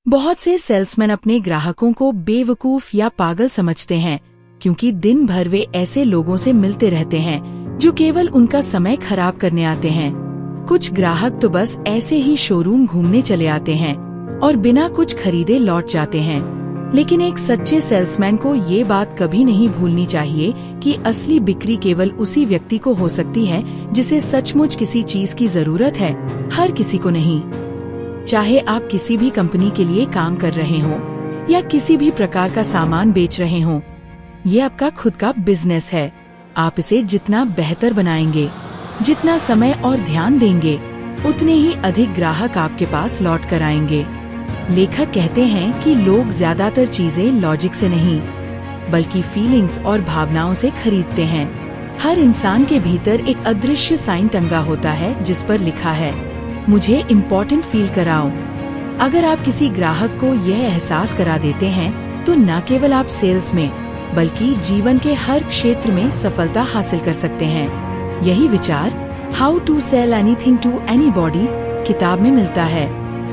बहुत से सेल्समैन अपने ग्राहकों को बेवकूफ या पागल समझते हैं, क्योंकि दिन भर वे ऐसे लोगों से मिलते रहते हैं जो केवल उनका समय खराब करने आते हैं। कुछ ग्राहक तो बस ऐसे ही शोरूम घूमने चले आते हैं और बिना कुछ खरीदे लौट जाते हैं। लेकिन एक सच्चे सेल्समैन को ये बात कभी नहीं भूलनी चाहिए कि असली बिक्री केवल उसी व्यक्ति को हो सकती है जिसे सचमुच किसी चीज की जरूरत है, हर किसी को नहीं। चाहे आप किसी भी कंपनी के लिए काम कर रहे हो या किसी भी प्रकार का सामान बेच रहे हो, ये आपका खुद का बिजनेस है। आप इसे जितना बेहतर बनाएंगे, जितना समय और ध्यान देंगे, उतने ही अधिक ग्राहक आपके पास लौट कर आएंगे। लेखक कहते हैं कि लोग ज्यादातर चीजें लॉजिक से नहीं, बल्कि फीलिंग्स और भावनाओं से खरीदते हैं। हर इंसान के भीतर एक अदृश्य साइन टंगा होता है जिस पर लिखा है, मुझे इम्पोर्टेंट फील कराओ। अगर आप किसी ग्राहक को यह एहसास करा देते हैं तो न केवल आप सेल्स में बल्कि जीवन के हर क्षेत्र में सफलता हासिल कर सकते हैं। यही विचार how to sell anything to anybody किताब में मिलता है,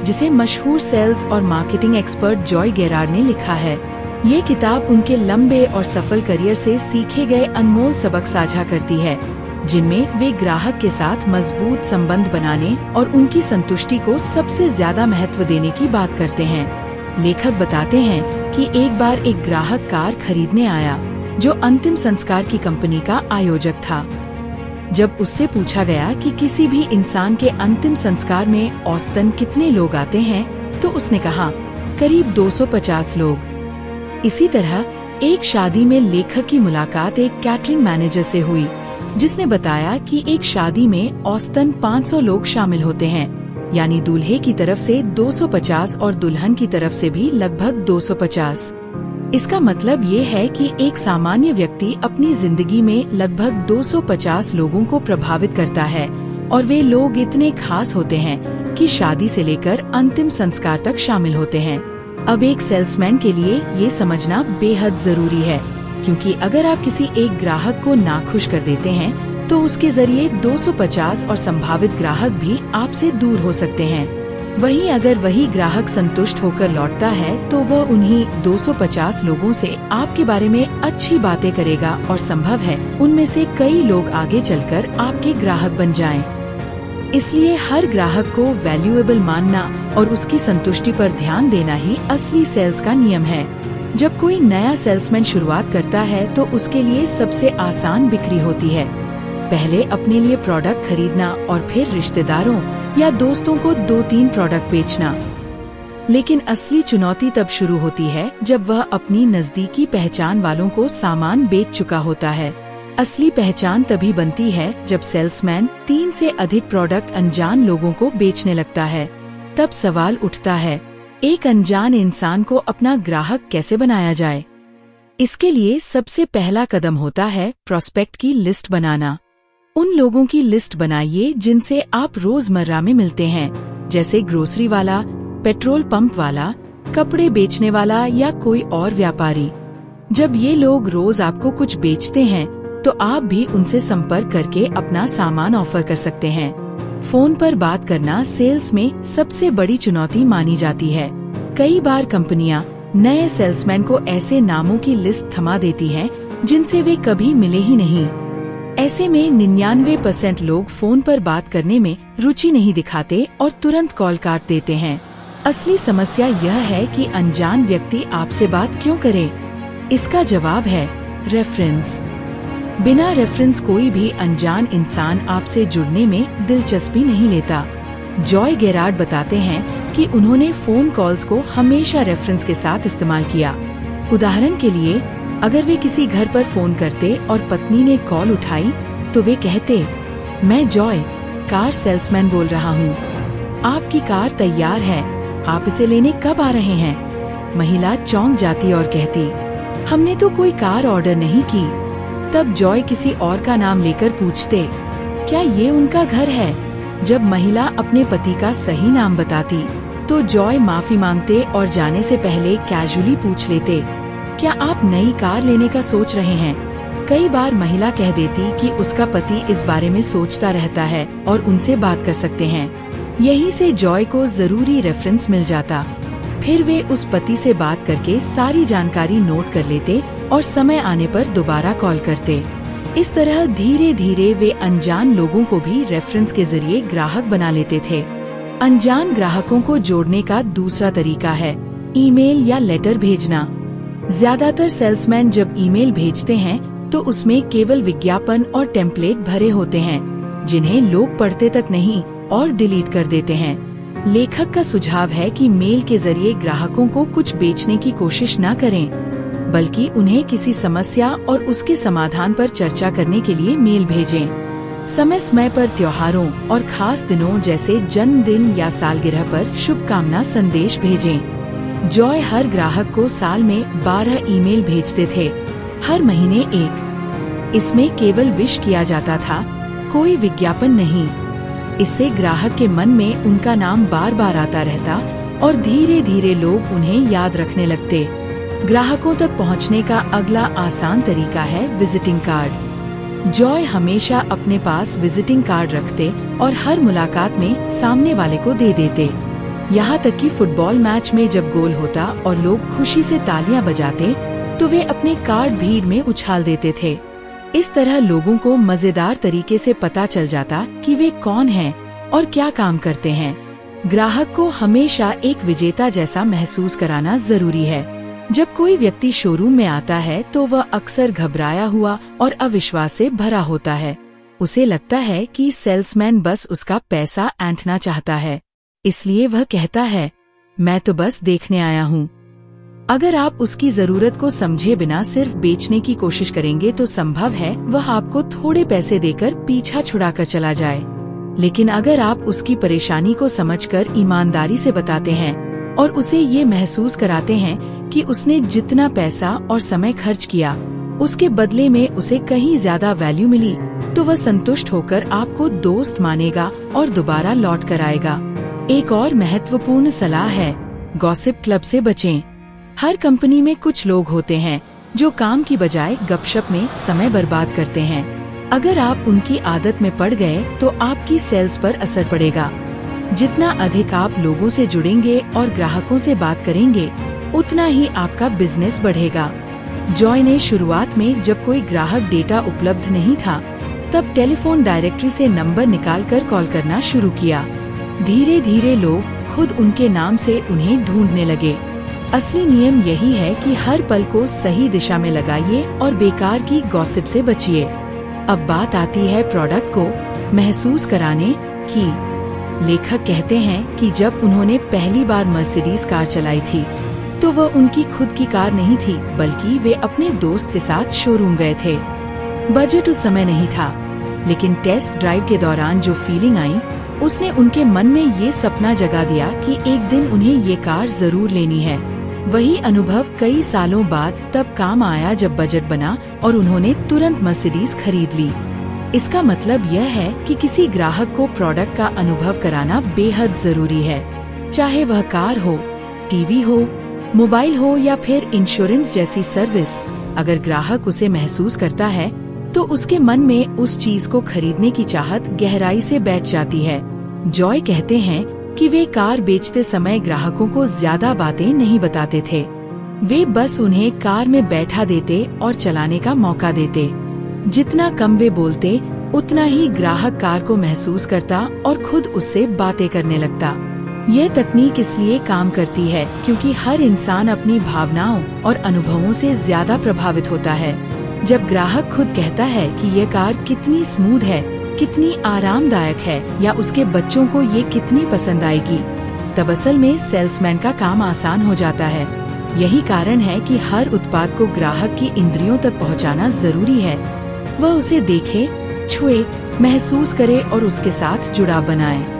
जिसे मशहूर सेल्स और मार्केटिंग एक्सपर्ट जॉय गेरार्ड ने लिखा है। ये किताब उनके लंबे और सफल करियर से सीखे गए अनमोल सबक साझा करती है, जिनमें वे ग्राहक के साथ मजबूत संबंध बनाने और उनकी संतुष्टि को सबसे ज्यादा महत्व देने की बात करते हैं। लेखक बताते हैं कि एक बार एक ग्राहक कार खरीदने आया जो अंतिम संस्कार की कंपनी का आयोजक था। जब उससे पूछा गया कि किसी भी इंसान के अंतिम संस्कार में औसतन कितने लोग आते हैं, तो उसने कहा, करीब 250 लोग। इसी तरह एक शादी में लेखक की मुलाकात एक कैटरिंग मैनेजर से हुई, जिसने बताया कि एक शादी में औसतन 500 लोग शामिल होते हैं, यानी दूल्हे की तरफ से 250 और दुल्हन की तरफ से भी लगभग 250। इसका मतलब ये है कि एक सामान्य व्यक्ति अपनी जिंदगी में लगभग 250 लोगों को प्रभावित करता है, और वे लोग इतने खास होते हैं कि शादी से लेकर अंतिम संस्कार तक शामिल होते हैं। अब एक सेल्समैन के लिए ये समझना बेहद जरूरी है, क्योंकि अगर आप किसी एक ग्राहक को नाखुश कर देते हैं तो उसके जरिए 250 और संभावित ग्राहक भी आपसे दूर हो सकते हैं। वहीं अगर वही ग्राहक संतुष्ट होकर लौटता है तो वह उन्हीं 250 लोगों से आपके बारे में अच्छी बातें करेगा, और संभव है उनमें से कई लोग आगे चलकर आपके ग्राहक बन जाएं। इसलिए हर ग्राहक को वैल्यूएबल मानना और उसकी संतुष्टि पर ध्यान देना ही असली सेल्स का नियम है। जब कोई नया सेल्समैन शुरुआत करता है तो उसके लिए सबसे आसान बिक्री होती है। पहले अपने लिए प्रोडक्ट खरीदना और फिर रिश्तेदारों या दोस्तों को 2-3 प्रोडक्ट बेचना। लेकिन असली चुनौती तब शुरू होती है जब वह अपनी नजदीकी पहचान वालों को सामान बेच चुका होता है। असली पहचान तभी बनती है जब सेल्समैन 3 से अधिक प्रोडक्ट अनजान लोगों को बेचने लगता है। तब सवाल उठता है, एक अनजान इंसान को अपना ग्राहक कैसे बनाया जाए? इसके लिए सबसे पहला कदम होता है प्रोस्पेक्ट की लिस्ट बनाना। उन लोगों की लिस्ट बनाइए जिनसे आप रोजमर्रा में मिलते हैं, जैसे ग्रोसरी वाला, पेट्रोल पंप वाला, कपड़े बेचने वाला या कोई और व्यापारी। जब ये लोग रोज आपको कुछ बेचते हैं तो आप भी उनसे संपर्क करके अपना सामान ऑफर कर सकते हैं। फोन पर बात करना सेल्स में सबसे बड़ी चुनौती मानी जाती है। कई बार कंपनियां नए सेल्समैन को ऐसे नामों की लिस्ट थमा देती हैं जिनसे वे कभी मिले ही नहीं। ऐसे में 99% लोग फोन पर बात करने में रुचि नहीं दिखाते और तुरंत कॉल काट देते हैं। असली समस्या यह है कि अनजान व्यक्ति आपसे बात क्यों करे? इसका जवाब है रेफरेंस। बिना रेफरेंस कोई भी अनजान इंसान आपसे जुड़ने में दिलचस्पी नहीं लेता। जॉय गेरार्ड बताते हैं कि उन्होंने फोन कॉल्स को हमेशा रेफरेंस के साथ इस्तेमाल किया। उदाहरण के लिए, अगर वे किसी घर पर फोन करते और पत्नी ने कॉल उठाई तो वे कहते, मैं जॉय, कार सेल्समैन बोल रहा हूँ। आपकी कार तैयार है, आप इसे लेने कब आ रहे हैं? महिला चौंक जाती और कहती, हमने तो कोई कार ऑर्डर नहीं की। तब जॉय किसी और का नाम लेकर पूछते, क्या ये उनका घर है? जब महिला अपने पति का सही नाम बताती तो जॉय माफी मांगते और जाने से पहले कैजुअली पूछ लेते, क्या आप नई कार लेने का सोच रहे हैं? कई बार महिला कह देती कि उसका पति इस बारे में सोचता रहता है और उनसे बात कर सकते हैं। यहीं से जॉय को जरूरी रेफरेंस मिल जाता। फिर वे उस पति से बात करके सारी जानकारी नोट कर लेते और समय आने पर दोबारा कॉल करते। इस तरह धीरे धीरे वे अनजान लोगों को भी रेफरेंस के जरिए ग्राहक बना लेते थे। अनजान ग्राहकों को जोड़ने का दूसरा तरीका है ईमेल या लेटर भेजना। ज्यादातर सेल्समैन जब ईमेल भेजते हैं तो उसमें केवल विज्ञापन और टेम्पलेट भरे होते हैं, जिन्हें लोग पढ़ते तक नहीं और डिलीट कर देते हैं। लेखक का सुझाव है कि मेल के जरिए ग्राहकों को कुछ बेचने की कोशिश न करें, बल्कि उन्हें किसी समस्या और उसके समाधान पर चर्चा करने के लिए मेल भेजें। समय समय पर त्योहारों और खास दिनों जैसे जन्मदिन या सालगिरह पर शुभकामना संदेश भेजें। जॉय हर ग्राहक को साल में 12 ईमेल भेजते थे, हर महीने एक। इसमें केवल विश किया जाता था, कोई विज्ञापन नहीं। इससे ग्राहक के मन में उनका नाम बार बार आता रहता और धीरे धीरे लोग उन्हें याद रखने लगते। ग्राहकों तक पहुंचने का अगला आसान तरीका है विजिटिंग कार्ड। जॉय हमेशा अपने पास विजिटिंग कार्ड रखते और हर मुलाकात में सामने वाले को दे देते। यहाँ तक कि फुटबॉल मैच में जब गोल होता और लोग खुशी से तालियां बजाते तो वे अपने कार्ड भीड़ में उछाल देते थे। इस तरह लोगों को मजेदार तरीके से पता चल जाता कि वे कौन हैं और क्या काम करते हैं। ग्राहक को हमेशा एक विजेता जैसा महसूस कराना जरूरी है। जब कोई व्यक्ति शोरूम में आता है तो वह अक्सर घबराया हुआ और अविश्वास से भरा होता है। उसे लगता है कि सेल्समैन बस उसका पैसा ऐंठना चाहता है, इसलिए वह कहता है, मैं तो बस देखने आया हूँ। अगर आप उसकी जरूरत को समझे बिना सिर्फ बेचने की कोशिश करेंगे तो संभव है वह आपको थोड़े पैसे देकर पीछा छुड़ाकर चला जाए। लेकिन अगर आप उसकी परेशानी को समझकर ईमानदारी से बताते हैं और उसे ये महसूस कराते हैं कि उसने जितना पैसा और समय खर्च किया उसके बदले में उसे कहीं ज्यादा वैल्यू मिली, तो वह संतुष्ट होकर आपको दोस्त मानेगा और दोबारा लौट कर आएगा। एक और महत्वपूर्ण सलाह है, गॉसिप क्लब से बचें। हर कंपनी में कुछ लोग होते हैं जो काम की बजाय गपशप में समय बर्बाद करते हैं। अगर आप उनकी आदत में पड़ गए तो आपकी सेल्स पर असर पड़ेगा। जितना अधिक आप लोगों से जुड़ेंगे और ग्राहकों से बात करेंगे, उतना ही आपका बिजनेस बढ़ेगा। जॉय ने शुरुआत में जब कोई ग्राहक डेटा उपलब्ध नहीं था, तब टेलीफोन डायरेक्टरी से नंबर निकालकर कॉल करना शुरू किया। धीरे धीरे लोग खुद उनके नाम से उन्हें ढूंढने लगे। असली नियम यही है कि हर पल को सही दिशा में लगाइए और बेकार की गॉसिप से बचिए। अब बात आती है प्रोडक्ट को महसूस कराने की। लेखक कहते हैं कि जब उन्होंने पहली बार मर्सिडीज कार चलाई थी तो वह उनकी खुद की कार नहीं थी, बल्कि वे अपने दोस्त के साथ शोरूम गए थे। बजट उस समय नहीं था, लेकिन टेस्ट ड्राइव के दौरान जो फीलिंग आई उसने उनके मन में ये सपना जगा दिया कि एक दिन उन्हें ये कार जरूर लेनी है। वही अनुभव कई सालों बाद तब काम आया जब बजट बना और उन्होंने तुरंत मर्सिडीज खरीद ली। इसका मतलब यह है कि किसी ग्राहक को प्रोडक्ट का अनुभव कराना बेहद जरूरी है, चाहे वह कार हो, टीवी हो, मोबाइल हो या फिर इंश्योरेंस जैसी सर्विस। अगर ग्राहक उसे महसूस करता है तो उसके मन में उस चीज को खरीदने की चाहत गहराई से बैठ जाती है। जॉय कहते हैं कि वे कार बेचते समय ग्राहकों को ज्यादा बातें नहीं बताते थे। वे बस उन्हें कार में बैठा देते और चलाने का मौका देते। जितना कम वे बोलते, उतना ही ग्राहक कार को महसूस करता और खुद उससे बातें करने लगता। यह तकनीक इसलिए काम करती है क्योंकि हर इंसान अपनी भावनाओं और अनुभवों से ज्यादा प्रभावित होता है। जब ग्राहक खुद कहता है कि यह कार कितनी स्मूथ है, कितनी आरामदायक है या उसके बच्चों को ये कितनी पसंद आएगी, तब असल में सेल्समैन का काम आसान हो जाता है। यही कारण है कि हर उत्पाद को ग्राहक की इंद्रियों तक पहुंचाना जरूरी है। वह उसे देखे, छुए, महसूस करे और उसके साथ जुड़ाव बनाए।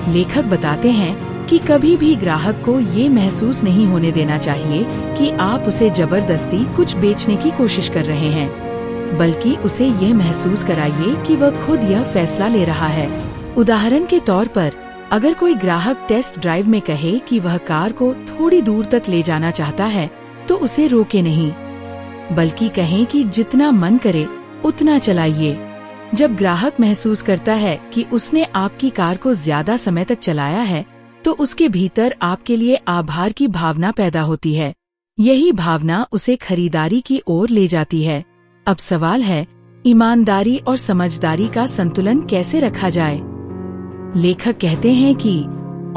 लेखक बताते हैं कि कभी भी ग्राहक को ये महसूस नहीं होने देना चाहिए कि आप उसे जबरदस्ती कुछ बेचने की कोशिश कर रहे हैं, बल्कि उसे यह महसूस कराइए कि वह खुद यह फैसला ले रहा है। उदाहरण के तौर पर, अगर कोई ग्राहक टेस्ट ड्राइव में कहे कि वह कार को थोड़ी दूर तक ले जाना चाहता है, तो उसे रोके नहीं, बल्कि कहें कि जितना मन करे उतना चलाइए। जब ग्राहक महसूस करता है कि उसने आपकी कार को ज्यादा समय तक चलाया है, तो उसके भीतर आपके लिए आभार की भावना पैदा होती है। यही भावना उसे खरीदारी की ओर ले जाती है। अब सवाल है, ईमानदारी और समझदारी का संतुलन कैसे रखा जाए? लेखक कहते हैं कि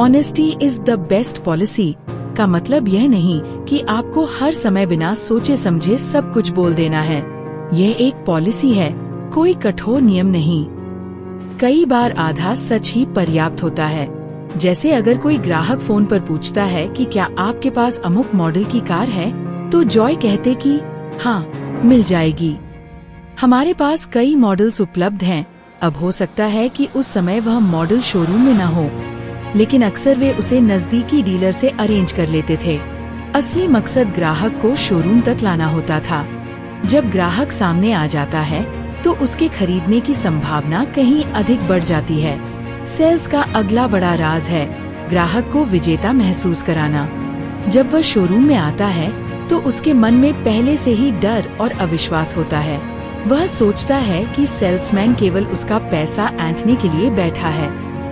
honesty is the best policy का मतलब यह नहीं कि आपको हर समय बिना सोचे समझे सब कुछ बोल देना है। यह एक पॉलिसी है, कोई कठोर नियम नहीं। कई बार आधा सच ही पर्याप्त होता है। जैसे अगर कोई ग्राहक फोन पर पूछता है कि क्या आपके पास अमुक मॉडल की कार है, तो जॉय कहते कि हाँ, मिल जाएगी। हमारे पास कई मॉडल्स उपलब्ध हैं। अब हो सकता है कि उस समय वह मॉडल शोरूम में न हो, लेकिन अक्सर वे उसे नजदीकी डीलर से अरेंज कर लेते थे। असली मकसद ग्राहक को शोरूम तक लाना होता था। जब ग्राहक सामने आ जाता है तो उसके खरीदने की संभावना कहीं अधिक बढ़ जाती है। सेल्स का अगला बड़ा राज है ग्राहक को विजेता महसूस कराना। जब वह शोरूम में आता है तो उसके मन में पहले से ही डर और अविश्वास होता है। वह सोचता है कि सेल्समैन केवल उसका पैसा ऐंठने के लिए बैठा है।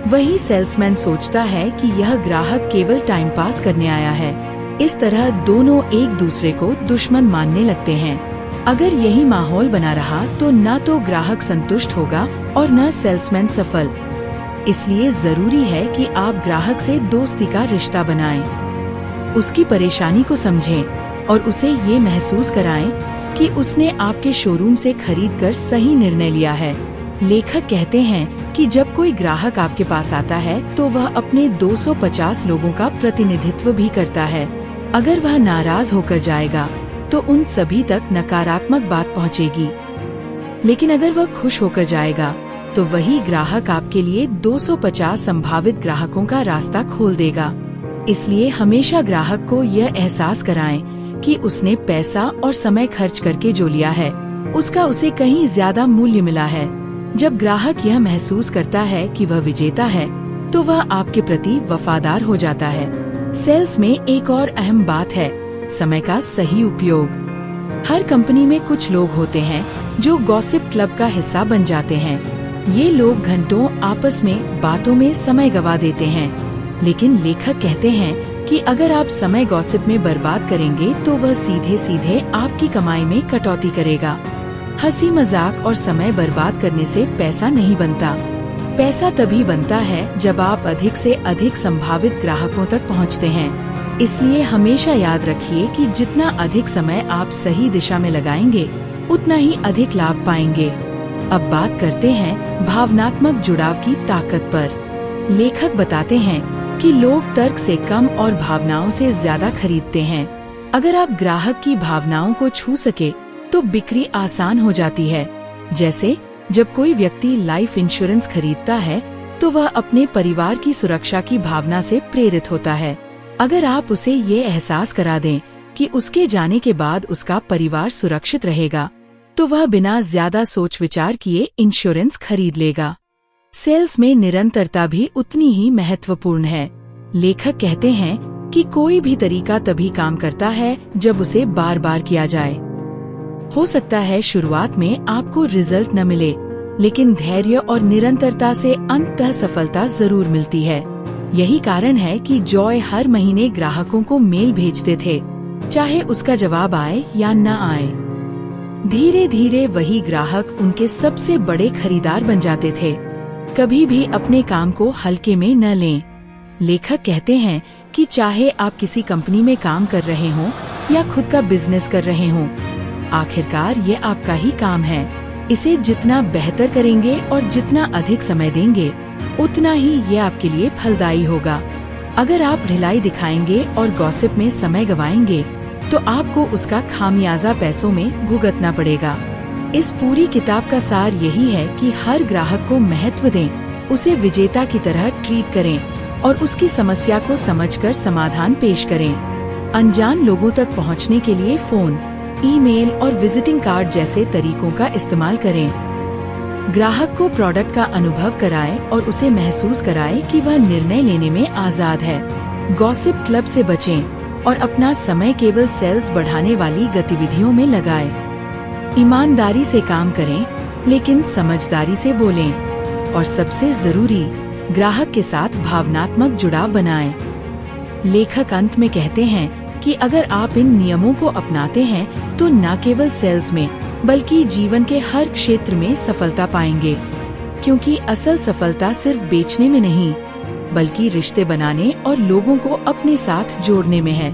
वही सेल्समैन सोचता है कि यह ग्राहक केवल टाइम पास करने आया है। इस तरह दोनों एक दूसरे को दुश्मन मानने लगते हैं। अगर यही माहौल बना रहा तो न तो ग्राहक संतुष्ट होगा और न सेल्समैन सफल। इसलिए जरूरी है कि आप ग्राहक से दोस्ती का रिश्ता बनाएं, उसकी परेशानी को समझें और उसे ये महसूस कराएं कि उसने आपके शोरूम से खरीदकर सही निर्णय लिया है। लेखक कहते हैं कि जब कोई ग्राहक आपके पास आता है तो वह अपने 250 लोगों का प्रतिनिधित्व भी करता है। अगर वह नाराज होकर जाएगा तो उन सभी तक नकारात्मक बात पहुंचेगी, लेकिन अगर वह खुश होकर जाएगा तो वही ग्राहक आपके लिए 250 संभावित ग्राहकों का रास्ता खोल देगा। इसलिए हमेशा ग्राहक को यह एहसास कराएं कि उसने पैसा और समय खर्च करके जो लिया है उसका उसे कहीं ज्यादा मूल्य मिला है। जब ग्राहक यह महसूस करता है कि वह विजेता है तो वह आपके प्रति वफादार हो जाता है। सेल्स में एक और अहम बात है समय का सही उपयोग। हर कंपनी में कुछ लोग होते हैं जो गॉसिप क्लब का हिस्सा बन जाते हैं। ये लोग घंटों आपस में बातों में समय गवा देते हैं, लेकिन लेखक कहते हैं कि अगर आप समय गॉसिप में बर्बाद करेंगे तो वह सीधे सीधे आपकी कमाई में कटौती करेगा। हंसी मजाक और समय बर्बाद करने से पैसा नहीं बनता। पैसा तभी बनता है जब आप अधिक से अधिक संभावित ग्राहकों तक पहुंचते हैं। इसलिए हमेशा याद रखिए कि जितना अधिक समय आप सही दिशा में लगाएंगे उतना ही अधिक लाभ पाएंगे। अब बात करते हैं भावनात्मक जुड़ाव की ताकत पर। लेखक बताते हैं कि लोग तर्क से कम और भावनाओं से ज्यादा खरीदते हैं। अगर आप ग्राहक की भावनाओं को छू सके तो बिक्री आसान हो जाती है। जैसे जब कोई व्यक्ति लाइफ इंश्योरेंस खरीदता है तो वह अपने परिवार की सुरक्षा की भावना से प्रेरित होता है। अगर आप उसे ये एहसास करा दें कि उसके जाने के बाद उसका परिवार सुरक्षित रहेगा तो वह बिना ज्यादा सोच विचार किए इंश्योरेंस खरीद लेगा। सेल्स में निरंतरता भी उतनी ही महत्वपूर्ण है। लेखक कहते हैं कि कोई भी तरीका तभी काम करता है जब उसे बार बार किया जाए। हो सकता है शुरुआत में आपको रिजल्ट न मिले, लेकिन धैर्य और निरंतरता से अंततः सफलता जरूर मिलती है। यही कारण है कि जॉय हर महीने ग्राहकों को मेल भेजते थे, चाहे उसका जवाब आए या न आए। धीरे धीरे वही ग्राहक उनके सबसे बड़े खरीदार बन जाते थे। कभी भी अपने काम को हल्के में न लें। लेखक कहते हैं कि चाहे आप किसी कंपनी में काम कर रहे हों या खुद का बिजनेस कर रहे हों, आखिरकार ये आपका ही काम है। इसे जितना बेहतर करेंगे और जितना अधिक समय देंगे उतना ही ये आपके लिए फलदायी होगा। अगर आप ढिलाई दिखाएंगे और गॉसिप में समय गवाएंगे तो आपको उसका खामियाजा पैसों में भुगतना पड़ेगा। इस पूरी किताब का सार यही है कि हर ग्राहक को महत्व दें, उसे विजेता की तरह ट्रीट करें और उसकी समस्या को समझकर समाधान पेश करें। अनजान लोगों तक पहुंचने के लिए फोन, ईमेल और विजिटिंग कार्ड जैसे तरीकों का इस्तेमाल करें। ग्राहक को प्रोडक्ट का अनुभव कराएं और उसे महसूस कराएं कि वह निर्णय लेने में आजाद है। गॉसिप क्लब से बचें और अपना समय केवल सेल्स बढ़ाने वाली गतिविधियों में लगाएं। ईमानदारी से काम करें, लेकिन समझदारी से बोलें। और सबसे जरूरी, ग्राहक के साथ भावनात्मक जुड़ाव बनाएं। लेखक अंत में कहते हैं कि अगर आप इन नियमों को अपनाते हैं तो न केवल सेल्स में बल्कि जीवन के हर क्षेत्र में सफलता पाएंगे, क्योंकि असल सफलता सिर्फ बेचने में नहीं बल्कि रिश्ते बनाने और लोगों को अपने साथ जोड़ने में है।